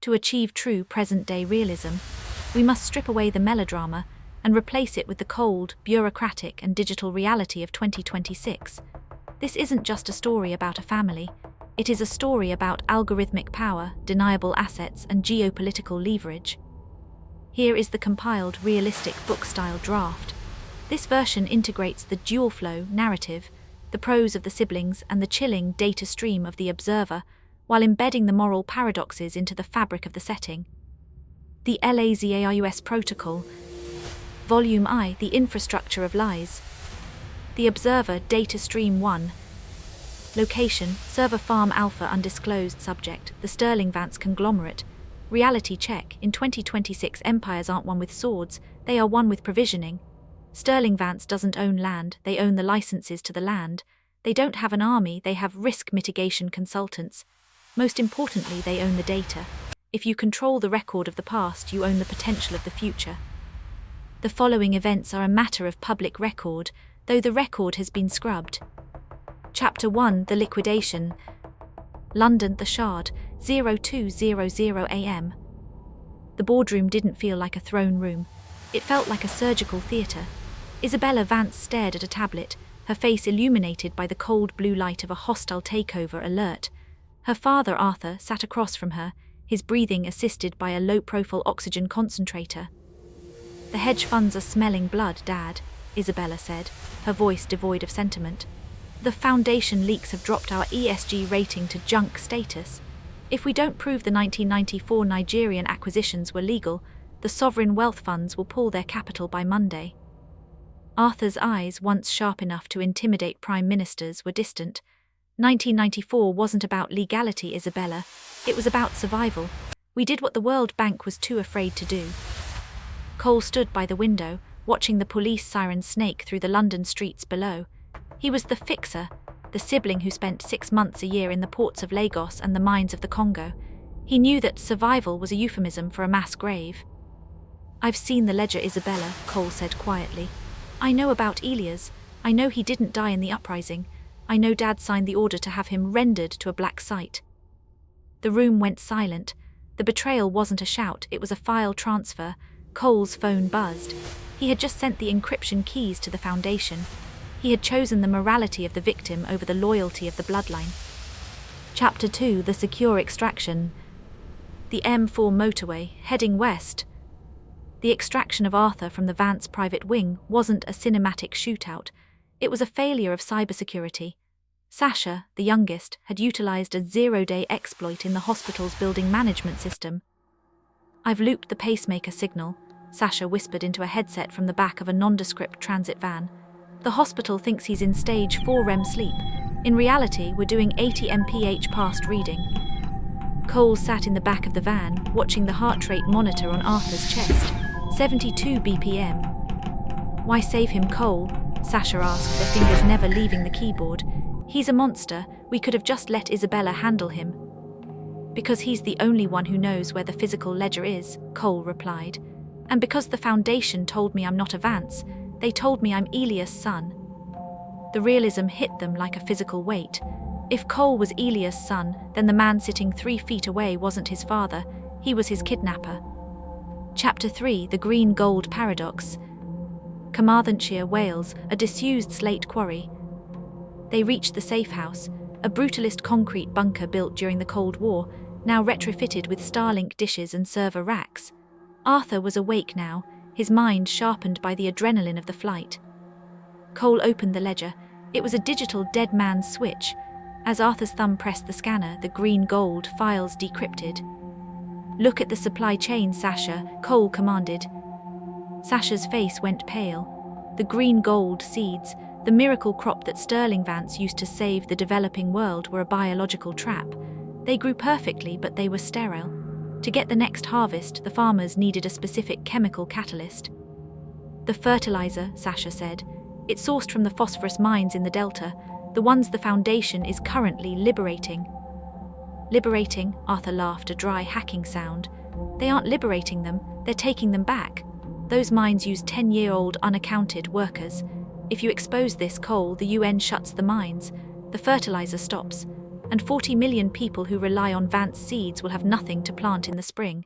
To achieve true present-day realism, we must strip away the melodrama and replace it with the cold, bureaucratic and digital reality of 2026. This isn't just a story about a family. It is a story about algorithmic power, deniable assets, and geopolitical leverage. Here is the compiled, realistic book-style draft. This version integrates the dual-flow narrative, the prose of the siblings, and the chilling data stream of the observer, while embedding the moral paradoxes into the fabric of the setting. The Lazarus Protocol. Volume I, The Infrastructure of Lies. The Observer, Data Stream 1. Location, Server Farm Alpha. Undisclosed subject, the Sterling Vance Conglomerate. Reality check, in 2026 empires aren't won with swords, they are won with provisioning. Sterling Vance doesn't own land, they own the licenses to the land. They don't have an army, they have risk mitigation consultants. Most importantly, they own the data. If you control the record of the past, you own the potential of the future. The following events are a matter of public record, though the record has been scrubbed. Chapter 1, The Liquidation. London, The Shard, 0200 AM. The boardroom didn't feel like a throne room. It felt like a surgical theatre. Isabella Vance stared at a tablet, her face illuminated by the cold blue light of a hostile takeover alert. Her father, Arthur, sat across from her, his breathing assisted by a low-profile oxygen concentrator. "The hedge funds are smelling blood, Dad," Isabella said, her voice devoid of sentiment. "The Foundation leaks have dropped our ESG rating to junk status. If we don't prove the 1994 Nigerian acquisitions were legal, the sovereign wealth funds will pull their capital by Monday." Arthur's eyes, once sharp enough to intimidate prime ministers, were distant. 1994 wasn't about legality, Isabella. It was about survival. We did what the World Bank was too afraid to do. Cole stood by the window, watching the police siren snake through the London streets below. He was the fixer, the sibling who spent 6 months a year in the ports of Lagos and the mines of the Congo. He knew that survival was a euphemism for a mass grave. "I've seen the ledger, Isabella," Cole said quietly. "I know about Elias. I know he didn't die in the uprising. I know Dad signed the order to have him rendered to a black site." The room went silent. The betrayal wasn't a shout, it was a file transfer. Cole's phone buzzed. He had just sent the encryption keys to the Foundation. He had chosen the morality of the victim over the loyalty of the bloodline. Chapter 2, The Secure Extraction. The M4 motorway, heading west. The extraction of Arthur from the Vance private wing wasn't a cinematic shootout. It was a failure of cybersecurity. Sasha, the youngest, had utilized a zero-day exploit in the hospital's building management system. "I've looped the pacemaker signal," Sasha whispered into a headset from the back of a nondescript transit van. "The hospital thinks he's in stage 4 REM sleep. In reality, we're doing 80 mph past reading." Cole sat in the back of the van, watching the heart rate monitor on Arthur's chest. 72 BPM. "Why save him, Cole?" Sasha asked, their fingers never leaving the keyboard. "He's a monster. We could have just let Isabella handle him." "Because he's the only one who knows where the physical ledger is," Cole replied. "And because the Foundation told me I'm not a Vance, they told me I'm Elias' son." The realism hit them like a physical weight. If Cole was Elias' son, then the man sitting 3 feet away wasn't his father, he was his kidnapper. Chapter 3, The Green Gold Paradox. Carmarthenshire, Wales, a disused slate quarry. They reached the safe house, a brutalist concrete bunker built during the Cold War, now retrofitted with Starlink dishes and server racks. Arthur was awake now, his mind sharpened by the adrenaline of the flight. Cole opened the ledger. It was a digital dead man's switch. As Arthur's thumb pressed the scanner, the green gold files decrypted. "Look at the supply chain, Sasha," Cole commanded. Sasha's face went pale. The green gold seeds, the miracle crop that Sterling Vance used to save the developing world, were a biological trap. They grew perfectly, but they were sterile. To get the next harvest, the farmers needed a specific chemical catalyst. "The fertilizer," Sasha said. "It's sourced from the phosphorus mines in the Delta, the ones the Foundation is currently liberating." "Liberating?" Arthur laughed, a dry hacking sound. "They aren't liberating them, they're taking them back. Those mines use 10-year-old unaccounted workers. If you expose this coal, the UN shuts the mines. The fertilizer stops. and 40 million people who rely on Vance seeds will have nothing to plant in the spring.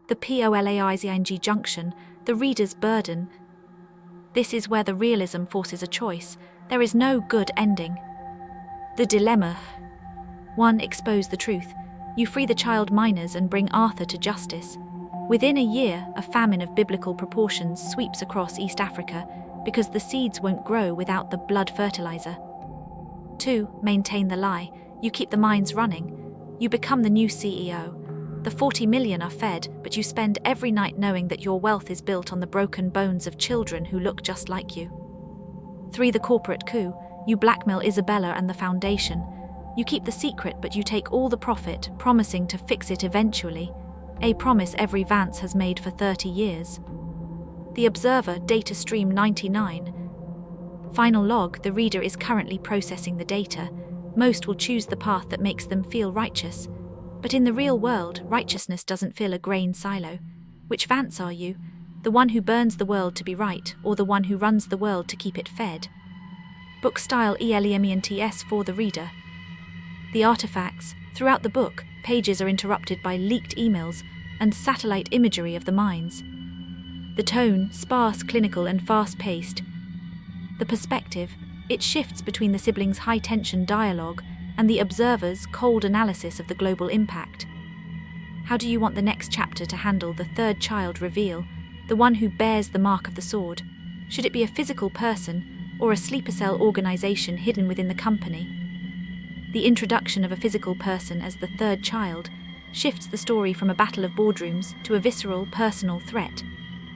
The POLAIZING junction, the reader's burden. This is where the realism forces a choice. There is no good ending. The dilemma. 1. Expose the truth. You free the child miners and bring Arthur to justice. Within a year, a famine of biblical proportions sweeps across East Africa because the seeds won't grow without the blood fertilizer. 2. Maintain the lie. You keep the mines running. You become the new CEO. The 40 million are fed, but you spend every night knowing that your wealth is built on the broken bones of children who look just like you. 3. The corporate coup. You blackmail Isabella and the foundation. You keep the secret, but you take all the profit, promising to fix it eventually. A promise every Vance has made for 30 years. The Observer, data stream 99. Final log, the reader is currently processing the data. Most will choose the path that makes them feel righteous. But in the real world, righteousness doesn't fill a grain silo. Which Vance are you? The one who burns the world to be right, or the one who runs the world to keep it fed? Book style ELEMENTS for the reader. The artifacts. Throughout the book, pages are interrupted by leaked emails and satellite imagery of the mines. The tone, sparse, clinical, and fast-paced. The perspective, it shifts between the siblings' high-tension dialogue and the observer's cold analysis of the global impact. How do you want the next chapter to handle the third child reveal, the one who bears the mark of the sword? Should it be a physical person or a sleeper cell organization hidden within the company? The introduction of a physical person as the third child shifts the story from a battle of boardrooms to a visceral, personal threat.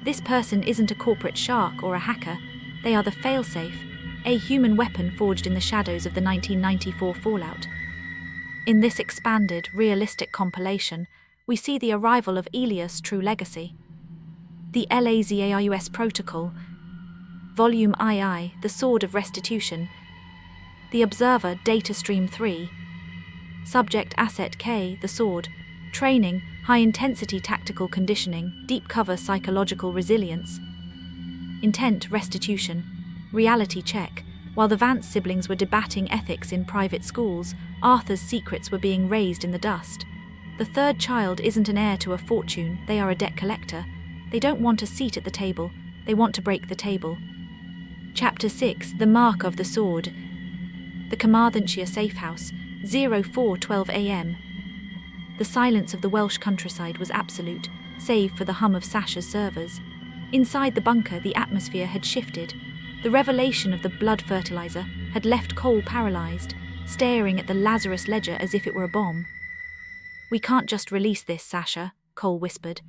This person isn't a corporate shark or a hacker. They are the failsafe, a human weapon forged in the shadows of the 1994 fallout. In this expanded, realistic compilation, we see the arrival of Elias' true legacy. The Lazarus Protocol, Volume II, The Sword of Restitution. The Observer, Data Stream 3. Subject Asset K, The Sword. Training, high-intensity tactical conditioning, deep cover psychological resilience. Intent, restitution. Reality check. While the Vance siblings were debating ethics in private schools, Arthur's secrets were being raised in the dust. The third child isn't an heir to a fortune, they are a debt collector. They don't want a seat at the table, they want to break the table. Chapter 6, The Mark of the Sword. The Carmarthenshire Safe House, 04:12 a.m. The silence of the Welsh countryside was absolute, save for the hum of Sasha's servers. Inside the bunker, the atmosphere had shifted. The revelation of the blood fertilizer had left Cole paralyzed, staring at the Lazarus Ledger as if it were a bomb. "We can't just release this, Sasha," Cole whispered.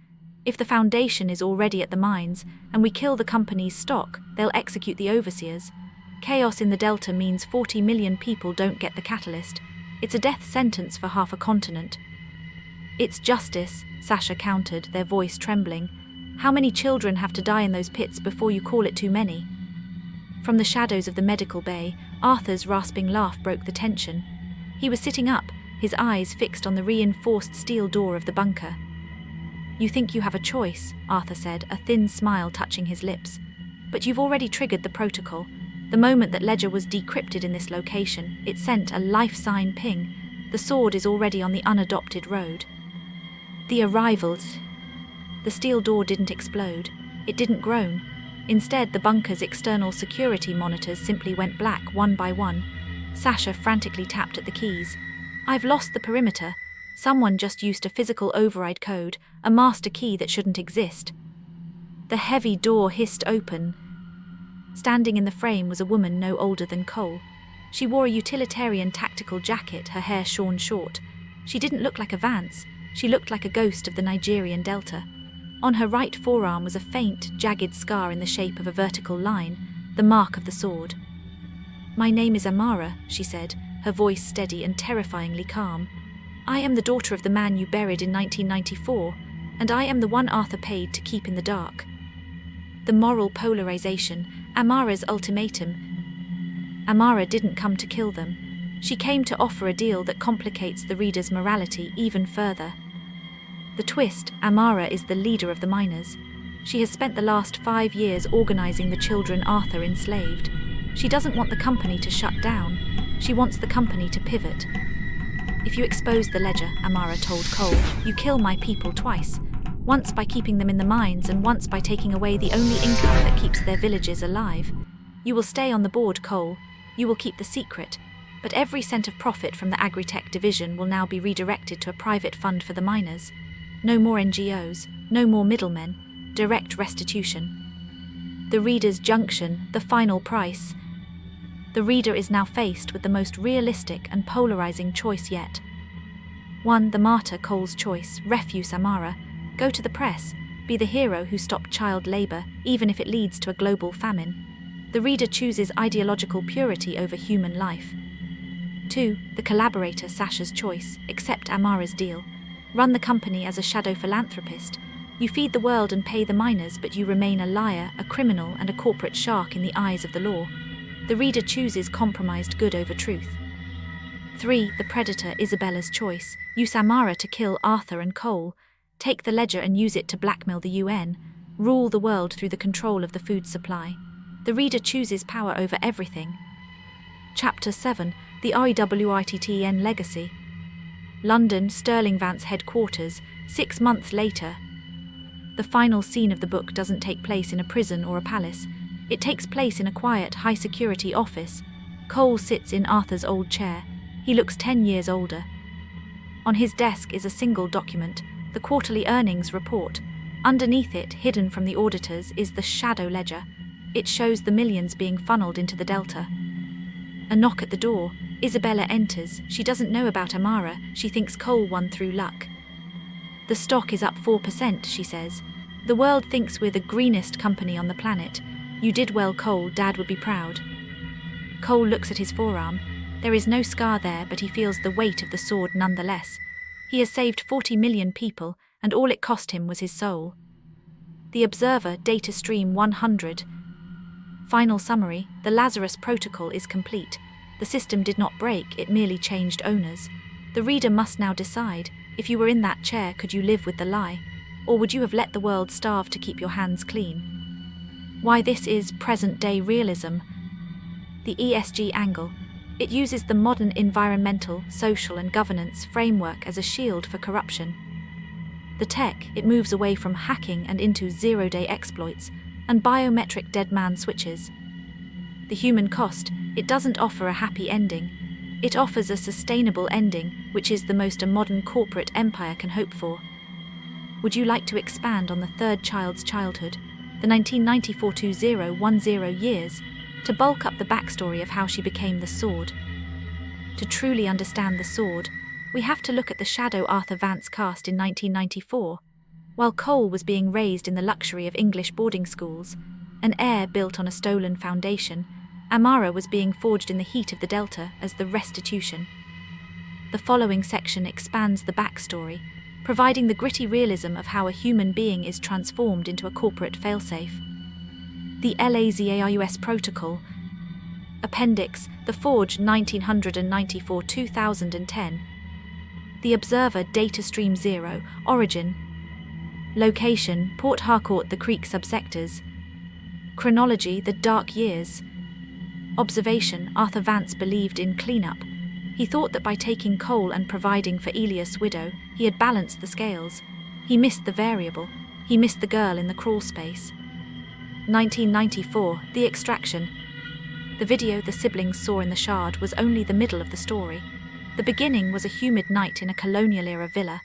"If the Foundation is already at the mines, and we kill the company's stock, they'll execute the overseers. Chaos in the Delta means 40 million people don't get the catalyst. It's a death sentence for half a continent." "It's justice," Sasha countered, their voice trembling. "How many children have to die in those pits before you call it too many?" From the shadows of the medical bay, Arthur's rasping laugh broke the tension. He was sitting up, his eyes fixed on the reinforced steel door of the bunker. "You think you have a choice," Arthur said, a thin smile touching his lips. "But you've already triggered the protocol. The moment that Ledger was decrypted in this location, it sent a life sign ping. The sword is already on the unadopted road." The arrivals. The steel door didn't explode. It didn't groan. Instead, the bunker's external security monitors simply went black one by one. Sasha frantically tapped at the keys. "I've lost the perimeter. Someone just used a physical override code, a master key that shouldn't exist." The heavy door hissed open. Standing in the frame was a woman no older than Cole. She wore a utilitarian tactical jacket, her hair shorn short. She didn't look like a Vance. She looked like a ghost of the Nigerian Delta. On her right forearm was a faint, jagged scar in the shape of a vertical line, the mark of the sword. "My name is Amara," she said, her voice steady and terrifyingly calm. "I am the daughter of the man you buried in 1994, and I am the one Arthur paid to keep in the dark." The moral polarization, Amara's ultimatum. Amara didn't come to kill them. She came to offer a deal that complicates the reader's morality even further. The twist, Amara is the leader of the miners. She has spent the last 5 years organizing the children Arthur enslaved. She doesn't want the company to shut down. She wants the company to pivot. If you expose the ledger, Amara told Cole, you kill my people twice. Once by keeping them in the mines and once by taking away the only income that keeps their villages alive. You will stay on the board, Cole. You will keep the secret. But every cent of profit from the agri-tech division will now be redirected to a private fund for the miners. No more NGOs, no more middlemen, direct restitution. The reader's junction, the final price. The reader is now faced with the most realistic and polarizing choice yet. 1. The martyr, Cole's choice, refuse Amara. Go to the press, be the hero who stopped child labor, even if it leads to a global famine. The reader chooses ideological purity over human life. 2. The collaborator, Sasha's choice, accept Amara's deal. Run the company as a shadow philanthropist. You feed the world and pay the miners, but you remain a liar, a criminal, and a corporate shark in the eyes of the law. The reader chooses compromised good over truth. 3. The predator, Isabella's choice, use Amara to kill Arthur and Cole. Take the ledger and use it to blackmail the UN. Rule the world through the control of the food supply. The reader chooses power over everything. Chapter 7. The REWITTN Legacy. London, Sterling Vance headquarters, 6 months later. The final scene of the book doesn't take place in a prison or a palace. It takes place in a quiet, high-security office. Cole sits in Arthur's old chair. He looks 10 years older. On his desk is a single document, the quarterly earnings report. Underneath it, hidden from the auditors, is the shadow ledger. It shows the millions being funneled into the Delta. A knock at the door. Isabella enters. She doesn't know about Amara. She thinks Cole won through luck. The stock is up 4%, she says. The world thinks we're the greenest company on the planet. You did well, Cole. Dad would be proud. Cole looks at his forearm. There is no scar there, but he feels the weight of the sword nonetheless. He has saved 40 million people, and all it cost him was his soul. The Observer, data stream 100. Final summary, the Lazarus Protocol is complete. The system did not break, it merely changed owners. The reader must now decide, if you were in that chair, could you live with the lie? Or would you have let the world starve to keep your hands clean? Why this is present-day realism. The ESG angle. It uses the modern environmental, social and governance framework as a shield for corruption. The tech, it moves away from hacking and into zero-day exploits and biometric dead man switches. The human cost, it doesn't offer a happy ending. It offers a sustainable ending, which is the most a modern corporate empire can hope for. Would you like to expand on the third child's childhood, the 1994-2010 years, to bulk up the backstory of how she became the Sword? To truly understand the Sword, we have to look at the shadow Arthur Vance cast in 1994. While Cole was being raised in the luxury of English boarding schools, an heir built on a stolen foundation, Amara was being forged in the heat of the Delta as the restitution. The following section expands the backstory, providing the gritty realism of how a human being is transformed into a corporate failsafe. The Lazarus Protocol. Appendix, The Forge 1994-2010. The Observer, Data Stream 0, Origin. Location, Port Harcourt, the Creek subsectors. Chronology, The Dark Years. Observation, Arthur Vance believed in cleanup. He thought that by taking Cole and providing for Elias' widow, he had balanced the scales. He missed the variable. He missed the girl in the crawl space. 1994, The Extraction. The video the siblings saw in the Shard was only the middle of the story. The beginning was a humid night in a colonial-era villa.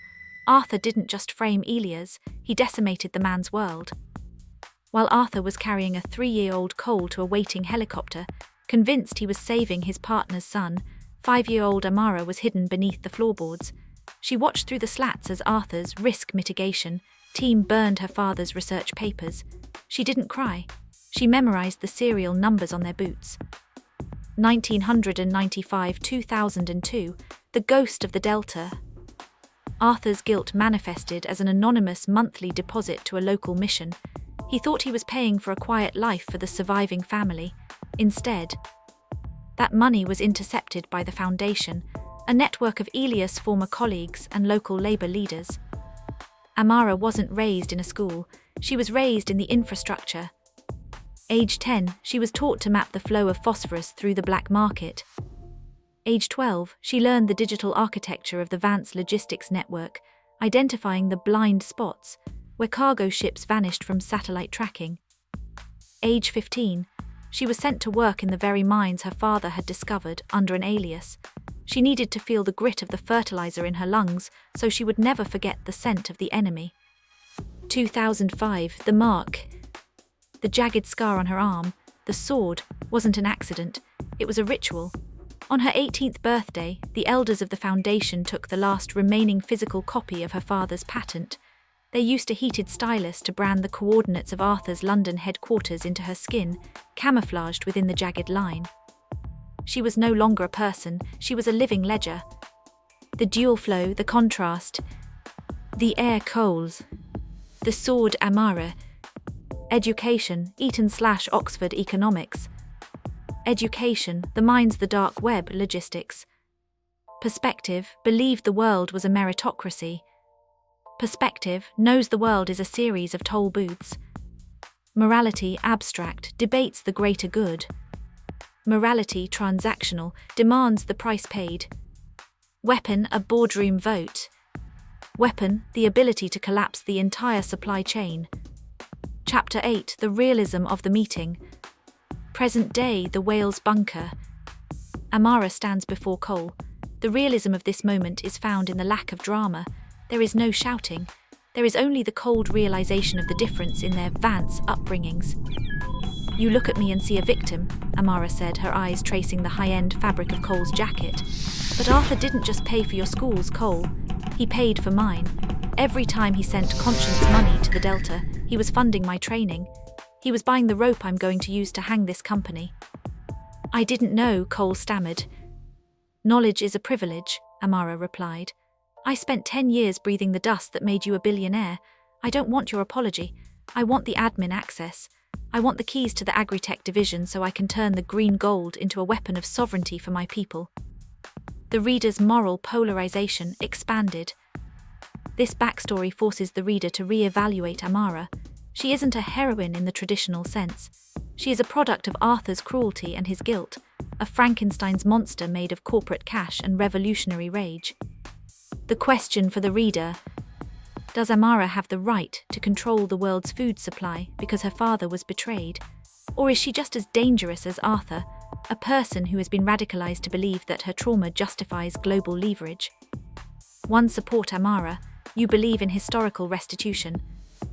Arthur didn't just frame Elias, he decimated the man's world. While Arthur was carrying a 3-year-old Cole to a waiting helicopter, convinced he was saving his partner's son, 5-year-old Amara was hidden beneath the floorboards. She watched through the slats as Arthur's risk mitigation team burned her father's research papers. She didn't cry. She memorized the serial numbers on their boots. 1995-2002, The Ghost of the Delta. Arthur's guilt manifested as an anonymous monthly deposit to a local mission. He thought he was paying for a quiet life for the surviving family. Instead, that money was intercepted by the Foundation, a network of Elias' former colleagues and local labor leaders. Amara wasn't raised in a school, she was raised in the infrastructure. Age 10, she was taught to map the flow of phosphorus through the black market. Age 12, she learned the digital architecture of the Vance logistics network, identifying the blind spots where cargo ships vanished from satellite tracking. Age 15, she was sent to work in the very mines her father had discovered under an alias. She needed to feel the grit of the fertilizer in her lungs so she would never forget the scent of the enemy. 2005, the mark. The jagged scar on her arm, the sword, wasn't an accident, it was a ritual. On her 18th birthday, the elders of the foundation took the last remaining physical copy of her father's patent. They used a heated stylus to brand the coordinates of Arthur's London headquarters into her skin, camouflaged within the jagged line. She was no longer a person, she was a living ledger. The dual flow, the contrast, the air coals, the sword Amara. Education, Eton/Oxford economics. Education, the mind's the dark web logistics. Perspective, believed the world was a meritocracy. Perspective, knows the world is a series of toll booths. Morality, abstract, debates the greater good. Morality, transactional, demands the price paid. Weapon, a boardroom vote. Weapon, the ability to collapse the entire supply chain. Chapter 8, the realism of the meeting. Present day, the whale's bunker. Amara stands before Cole. The realism of this moment is found in the lack of drama. There is no shouting. There is only the cold realization of the difference in their Vance upbringings. You look at me and see a victim, Amara said, her eyes tracing the high-end fabric of Cole's jacket. But Arthur didn't just pay for your schools, Cole. He paid for mine. Every time he sent conscience money to the Delta, he was funding my training. He was buying the rope I'm going to use to hang this company. I didn't know, Cole stammered. Knowledge is a privilege, Amara replied. I spent 10 years breathing the dust that made you a billionaire. I don't want your apology. I want the admin access. I want the keys to the agri-tech division so I can turn the green gold into a weapon of sovereignty for my people. The reader's moral polarization expanded. This backstory forces the reader to re-evaluate Amara. She isn't a heroine in the traditional sense. She is a product of Arthur's cruelty and his guilt, a Frankenstein's monster made of corporate cash and revolutionary rage. The question for the reader: does Amara have the right to control the world's food supply because her father was betrayed? Or is she just as dangerous as Arthur, a person who has been radicalized to believe that her trauma justifies global leverage? One, support Amara. You believe in historical restitution.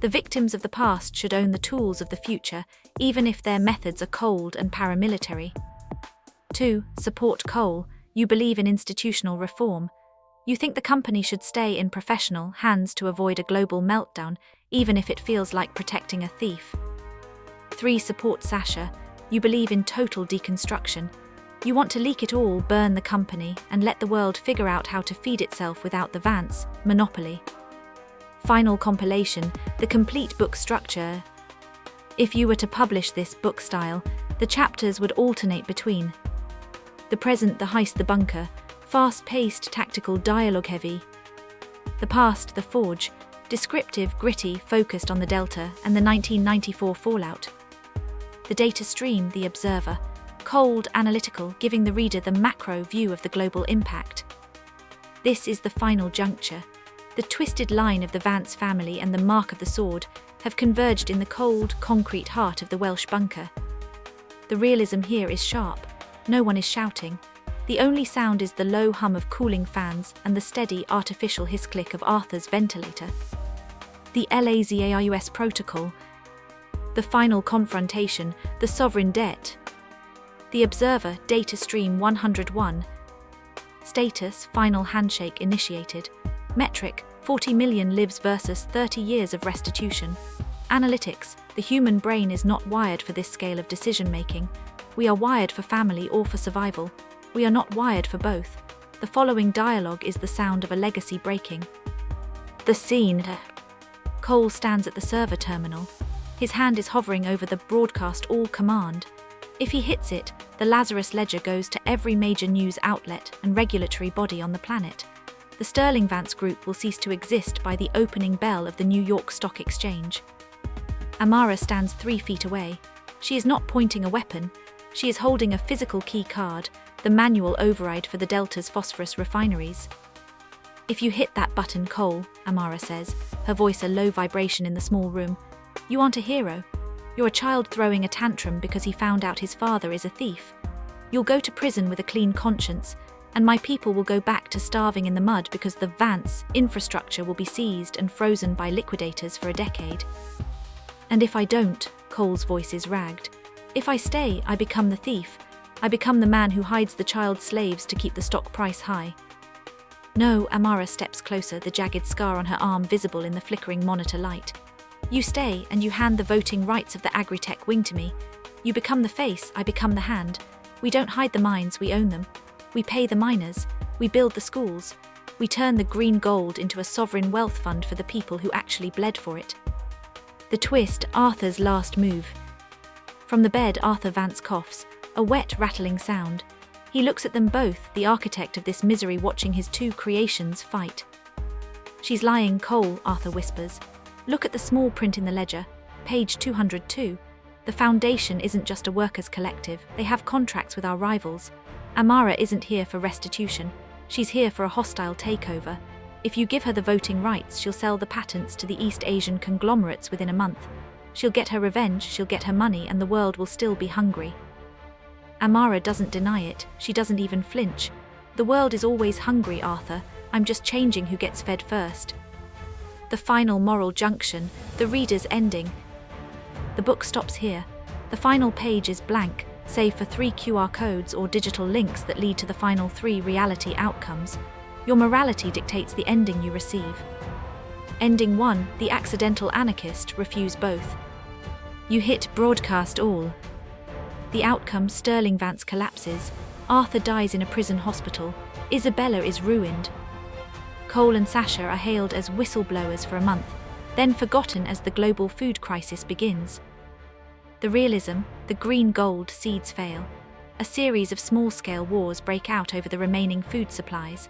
The victims of the past should own the tools of the future, even if their methods are cold and paramilitary. 2, support Cole. You believe in institutional reform. You think the company should stay in professional hands to avoid a global meltdown, even if it feels like protecting a thief. 3, support Sasha. You believe in total deconstruction. You want to leak it all, burn the company, and let the world figure out how to feed itself without the Vance monopoly. Final compilation, the complete book structure. If you were to publish this book style, the chapters would alternate between the present, the heist, the bunker, fast-paced, tactical, dialogue-heavy. The past, the forge, descriptive, gritty, focused on the Delta and the 1994 fallout. The data stream, the observer, cold, analytical, giving the reader the macro view of the global impact. This is the final juncture. The twisted line of the Vance family and the mark of the sword have converged in the cold, concrete heart of the Welsh bunker. The realism here is sharp. No one is shouting. The only sound is the low hum of cooling fans and the steady, artificial hiss-click of Arthur's ventilator. The Lazarus protocol. The final confrontation, the sovereign debt. The observer, data stream 101. Status, final handshake initiated. Metric, 40 million lives versus 30 years of restitution. Analytics, the human brain is not wired for this scale of decision-making. We are wired for family or for survival. We are not wired for both. The following dialogue is the sound of a legacy breaking. The scene. Cole stands at the server terminal. His hand is hovering over the broadcast all command. If he hits it, the Lazarus Ledger goes to every major news outlet and regulatory body on the planet. The Sterling Vance Group will cease to exist by the opening bell of the New York Stock Exchange. Amara stands 3 feet away. She is not pointing a weapon. She is holding a physical key card, the manual override for the Delta's phosphorus refineries. "If you hit that button, Cole," Amara says, her voice a low vibration in the small room, "you aren't a hero. You're a child throwing a tantrum because he found out his father is a thief. You'll go to prison with a clean conscience, and my people will go back to starving in the mud because the Vance infrastructure will be seized and frozen by liquidators for a decade. And if I don't," Cole's voice is ragged, "if I stay, I become the thief. I become the man who hides the child slaves to keep the stock price high." "No," Amara steps closer, the jagged scar on her arm visible in the flickering monitor light. "You stay, and you hand the voting rights of the agri-tech wing to me. You become the face, I become the hand. We don't hide the mines, we own them. We pay the miners. We build the schools. We turn the green gold into a sovereign wealth fund for the people who actually bled for it." The twist, Arthur's last move. From the bed, Arthur Vance coughs, a wet, rattling sound. He looks at them both, the architect of this misery watching his two creations fight. "She's lying, Cole," Arthur whispers. "Look at the small print in the ledger, page 202. The Foundation isn't just a workers' collective, they have contracts with our rivals. Amara isn't here for restitution, she's here for a hostile takeover. If you give her the voting rights, she'll sell the patents to the East Asian conglomerates within a month. She'll get her revenge, she'll get her money, and the world will still be hungry." Amara doesn't deny it, she doesn't even flinch. "The world is always hungry, Arthur, I'm just changing who gets fed first." The final moral junction, the reader's ending. The book stops here. The final page is blank, save for 3 QR codes or digital links that lead to the final 3 reality outcomes. Your morality dictates the ending you receive. Ending 1, the accidental anarchist, refuse both. You hit broadcast all. The outcome, Sterling Vance collapses. Arthur dies in a prison hospital. Isabella is ruined. Cole and Sasha are hailed as whistleblowers for a month, then forgotten as the global food crisis begins. The realism, the green gold seeds fail. A series of small-scale wars break out over the remaining food supplies.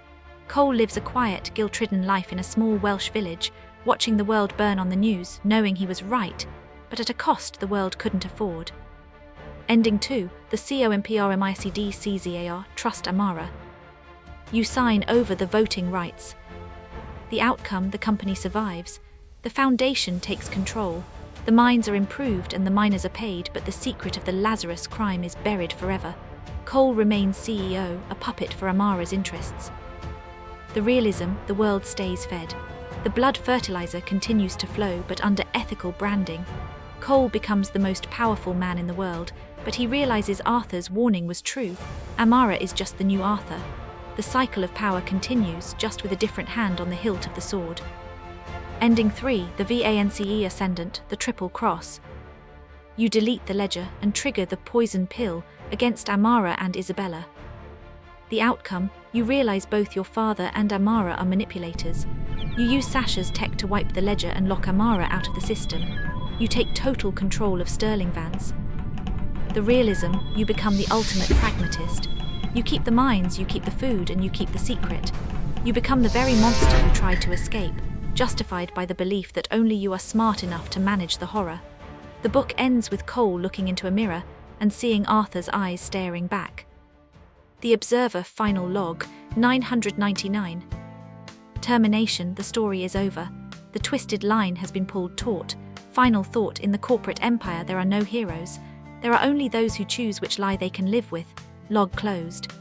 Cole lives a quiet, guilt-ridden life in a small Welsh village, watching the world burn on the news, knowing he was right, but at a cost the world couldn't afford. Ending 2, the COMPRMICD-CZAR, trust Amara. You sign over the voting rights. The outcome, the company survives. The Foundation takes control. The mines are improved and the miners are paid, but the secret of the Lazarus crime is buried forever. Cole remains CEO, a puppet for Amara's interests. The realism, the world stays fed. The blood fertilizer continues to flow, but under ethical branding. Cole becomes the most powerful man in the world, but he realizes Arthur's warning was true. Amara is just the new Arthur. The cycle of power continues, just with a different hand on the hilt of the sword. Ending 3, the VANCE Ascendant, the Triple Cross. You delete the ledger and trigger the poison pill against Amara and Isabella. The outcome, you realize both your father and Amara are manipulators. You use Sasha's tech to wipe the ledger and lock Amara out of the system. You take total control of Sterling Vance. The realism, you become the ultimate pragmatist. You keep the mines, you keep the food, and you keep the secret. You become the very monster you tried to escape, justified by the belief that only you are smart enough to manage the horror. The book ends with Cole looking into a mirror and seeing Arthur's eyes staring back. The Observer final log, 999. Termination, the story is over. The twisted line has been pulled taut. Final thought, in the corporate empire there are no heroes. There are only those who choose which lie they can live with. Log closed.